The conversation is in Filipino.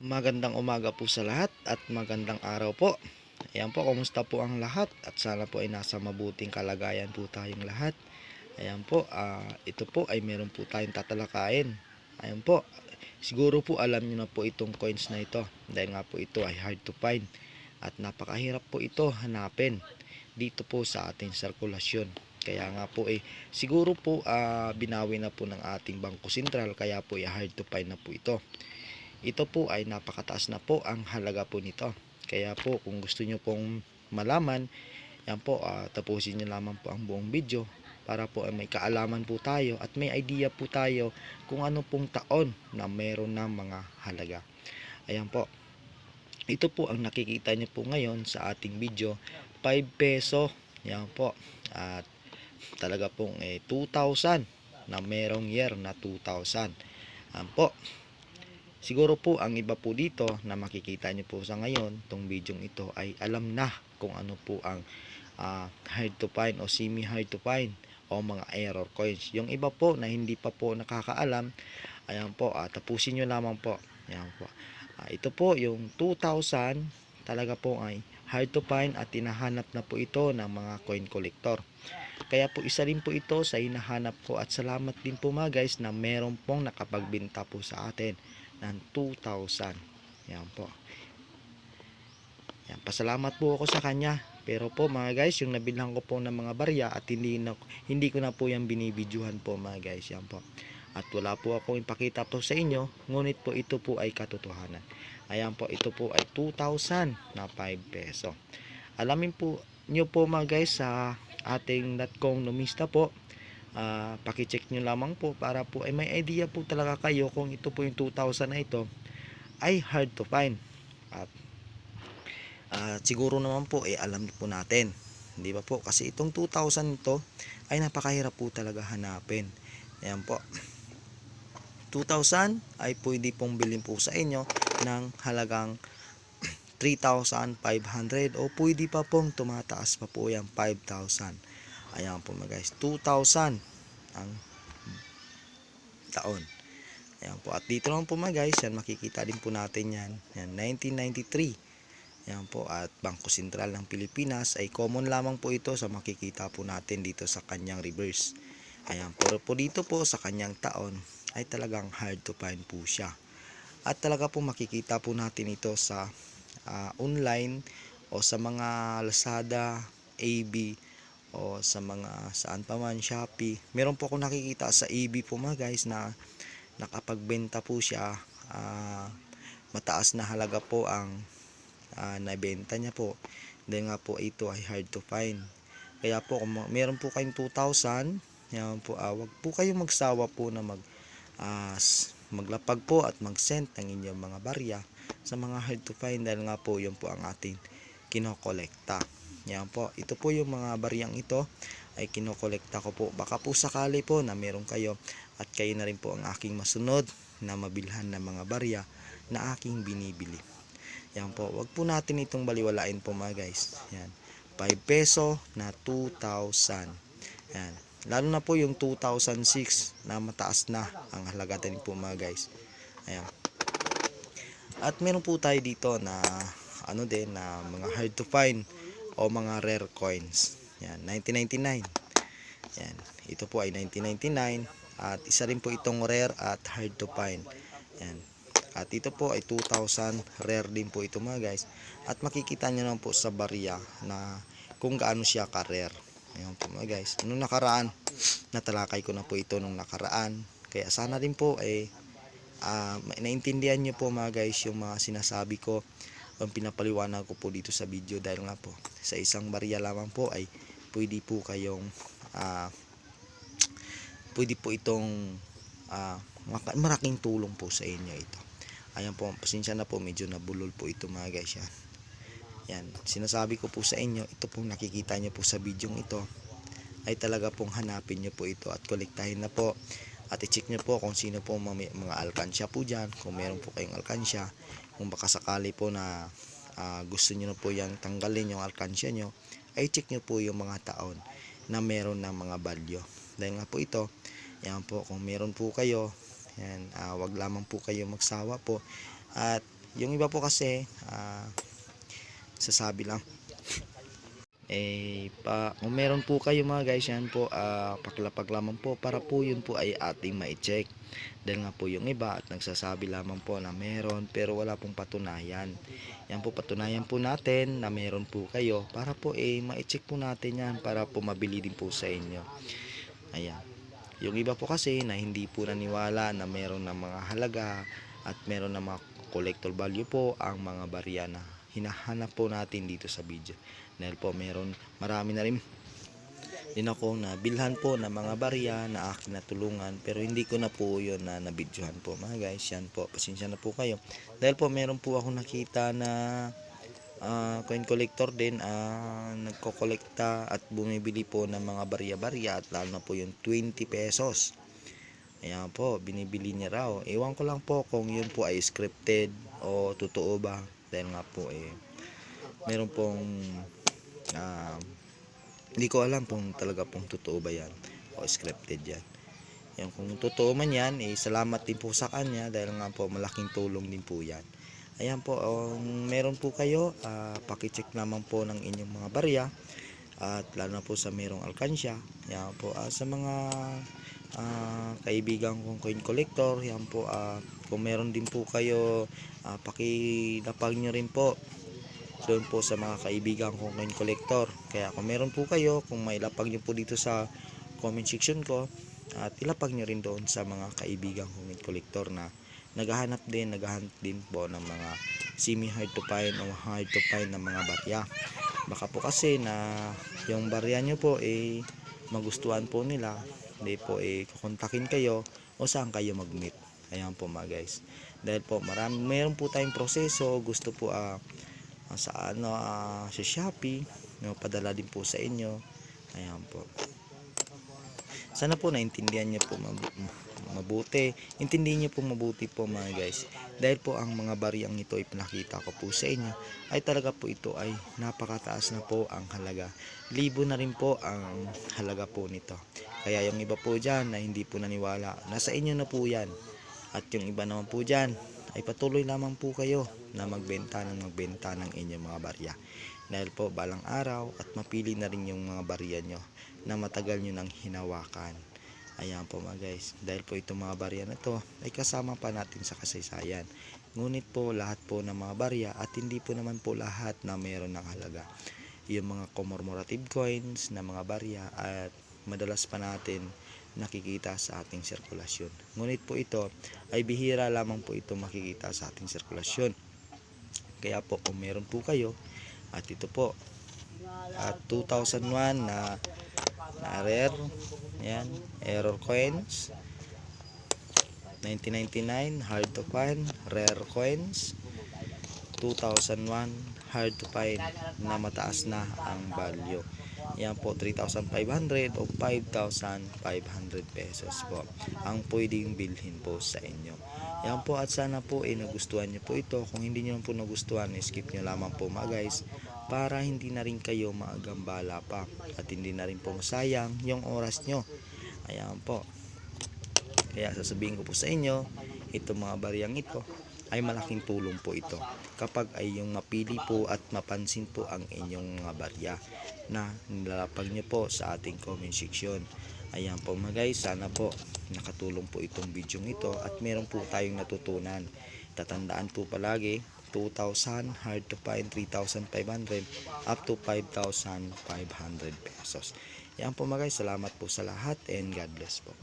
Magandang umaga po sa lahat at magandang araw po. Ayan po, kumusta po ang lahat at sana po ay nasa mabuting kalagayan po tayong lahat. Ayan po, ito po ay meron po tayong tatalakayin. Ayan po, siguro po alam niyo na po itong coins na ito dahil nga po ito ay hard to find at napakahirap po ito hanapin dito po sa ating sirkulasyon. Kaya nga po siguro po binawi na po ng ating Bangko Sentral kaya po ay hard to find na po ito. Ito po ay napakataas na po ang halaga po nito. Kaya po kung gusto nyo pong malaman, yan po, tapusin nyo lamang po ang buong video para po ay may kaalaman po tayo at may idea po tayo kung ano pong taon na meron ng mga halaga. Ayan po. Ito po ang nakikita nyo po ngayon sa ating video, 5 peso. Yan po. At talaga pong 2,000 na merong year na 2,000. Ayan po. Siguro po ang iba po dito na makikita nyo po sa ngayon, itong video ito ay alam na kung ano po ang hard to find o semi hard to find o mga error coins. Yung iba po na hindi pa po nakakaalam, ayan po, tapusin nyo lamang po. Ayan po. Ito po yung 2,000 talaga po ay hard to find at hinahanap na po ito ng mga coin collector. Kaya po isa rin po ito sa hinahanap ko at salamat din po mga guys na meron pong nakapagbenta po sa atin ng 2,000. Yan po. Yan, pasalamat po ako sa kanya. Pero po mga guys, yung nabilhan ko po ng mga barya at hindi ko na po yan binibidyohan po mga guys. Yan po. At wala po akong ipakita po sa inyo, ngunit po ito po ay katotohanan. Ayan po, ito po ay 2,000 na 5 peso. Alamin po nyo po mga guys sa ating .com numista po. Pakicheck nyo lamang po para po ay may idea po talaga kayo kung ito po yung 2,000 na ito ay hard to find. At siguro naman po alam po natin, di ba po, kasi itong 2,000 ito ay napakahirap po talaga hanapin. Ayan po, 2,000 ay pwede pong bilhin po sa inyo ng halagang 3,500 o pwede pa pong tumataas pa po yan 5,000. Ayan po mga guys, 2,000 ang taon. Ayan po, at dito naman po mga guys, yan makikita din po natin yan, 1993. Ayan po, at Bangko Sentral ng Pilipinas ay common lamang po ito sa makikita po natin dito sa kanyang reverse. Ayan, pero po dito po sa kanyang taon ay talagang hard to find po siya. At talaga po makikita po natin ito sa online o sa mga Lazada, AB o sa mga saan pa man, Shopee. Meron po ako nakikita sa AB po mga guys na nakapagbenta po siya, mataas na halaga po ang nabenta niya po. Dahil nga po ito ay hard to find. Kaya po kung meron po kayong 2,000, yan po, wag po kayong magsawa po na maglapag po at mag-send ng inyong mga barya sa mga hard to find dahil nga po yun po ang ating kinokolekta. Yan po, ito po yung mga baryang ito ay kinokolekta ko po. Baka po sakali po na meron kayo at kayo na rin po ang aking masunod na mabilhan ng mga barya na aking binibili. Yan po, wag po natin itong baliwalain po mga guys. Yan, 5 peso na 2,000. Yan, lalo na po yung 2006 na mataas na ang halaga din po mga guys. Ayan. At meron po tayo dito na din na mga hard to find o mga rare coins. Yan, 1999. Yan, ito po ay 1999 at isa rin po itong rare at hard to find. Yan. At ito po ay 2,000, rare din po ito mga guys. At makikita nyo naman po sa barya na kung gaano siya ka-rare. Ayan po mga guys. Nung nakaraan, natalakay ko na po ito nung nakaraan. Kaya sana din po naintindihan nyo po mga guys yung mga sinasabi ko, ang pinapaliwanag ko po dito sa video dahil nga po sa isang barya lamang po ay pwede po kayong pwede po itong malaking tulong po sa inyo ito. Ayan po, pasensya na po, medyo nabulol po ito mga guys. Yan, sinasabi ko po sa inyo, ito pong nakikita nyo po sa video ito ay talaga pong hanapin nyo po ito at kolektahin na po. At i-check nyo po kung sino po mga alkansya po dyan, kung meron po kayong alkansya. Kung baka sakali po na gusto nyo na po yung tanggalin yung alkansya nyo, ay check nyo po yung mga taon na meron ng mga value. Dahil nga po ito, yan po, kung meron po kayo, yan, wag lamang po kayo magsawa po at Yung iba po kasi sasabi lang kung meron po kayo mga guys, yan po pakilapag lamang po para po yun po ay ating ma-check. Dahil nga po yung iba at nagsasabi lamang po na meron pero wala pong patunayan. Yan po, patunayan po natin na meron po kayo para po ma-check po natin yan para po mabili din po sa inyo. Ayan. Yung iba po kasi na hindi po naniwala na meron ng mga halaga at meron ng mga collector value po ang mga barya na hinahanap po natin dito sa video. Dahil po marami na rin din ako na bilhan po ng mga barya na aking natulungan pero hindi ko na po yun na nabidyohan po mga guys. Yan po, pasensya na po kayo dahil po meron po ako nakita na coin collector din nagkokolekta at bumibili po ng mga barya-barya at lalo na po yung 20 pesos. Ayan po, binibili niya raw. Ewan ko lang po kung yun po ay scripted o totoo ba dahil nga po meron pong hindi ko alam kung talaga pong totoo ba yan o scripted yan. Yan, kung totoo man yan, salamat din po sa kanya dahil nga po malaking tulong din po yan. Ayan po, meron po kayo, pakicheck naman po ng inyong mga barya at lalo na po sa merong alkansya. Yan po, sa mga kaibigan kong coin collector, yan po, kung meron din po kayo, pakilapag nyo rin po doon po sa mga kaibigan kong coin collector. Kaya kung meron po kayo, kung mailapag nyo po dito sa comment section ko at ilapag nyo rin doon sa mga kaibigan kong coin collector na naghahanap din po ng mga semi hard to find o hard to find na mga barya. Baka po kasi na yung barya nyo po magustuhan po nila, hindi po kukontakin kayo o saan kayo mag-meet. Ayan po mga guys, dahil po meron po tayong proseso, gusto po sa Shopee, padala din po sa inyo. Ayan po, sana po naintindihan niyo po mabuti. Intindihin niyo po mabuti po mga guys, dahil po ang mga bariyang ito ipinakita ko po sa inyo ay talaga po ito ay napakataas na po ang halaga. Libo na rin po ang halaga po nito. Kaya yung iba po dyan na hindi po naniwala, nasa inyo na po yan. At yung iba naman po dyan ay patuloy lamang po kayo na magbenta ng inyong mga barya. Dahil po balang araw at mapili na rin yung mga barya nyo na matagal nyo nang hinawakan. Ayan po mga guys, dahil po itong mga barya na to ay kasama pa natin sa kasaysayan. Ngunit po lahat po ng mga barya at hindi po naman po lahat na mayroon ng halaga. Yung mga commemorative coins na mga barya at madalas pa natin nakikita sa ating sirkulasyon. Ngunit po ito ay bihira lamang po ito makikita sa ating sirkulasyon. Kaya po kung meron po kayo at ito po at 2001 na rare, yan, error coins, 1999 hard to find rare coins, 2001 hard to find na mataas na ang value. Yan po, 3,500 o 5,500 pesos po ang pwedeng bilhin po sa inyo. Yan po, at sana po nagustuhan nyo po ito. Kung hindi nyo po nagustuhan, skip nyo lamang po mga guys, para hindi na rin kayo maagambala pa at hindi na rin po masayang yung oras nyo. Ayan po, kaya sasabihin ko po sa inyo, itong mga bariyang ito ay malaking tulong po ito kapag ay yung mapili po at mapansin po ang inyong mga barya na nilalapag nyo po sa ating comment section. Ayan po mga guys, sana po nakatulong po itong video ito at meron po tayong natutunan. Tatandaan po palagi, 2,000 hard to find, 3,500 up to 5,500 pesos. Yan po mga guys, salamat po sa lahat and God bless po.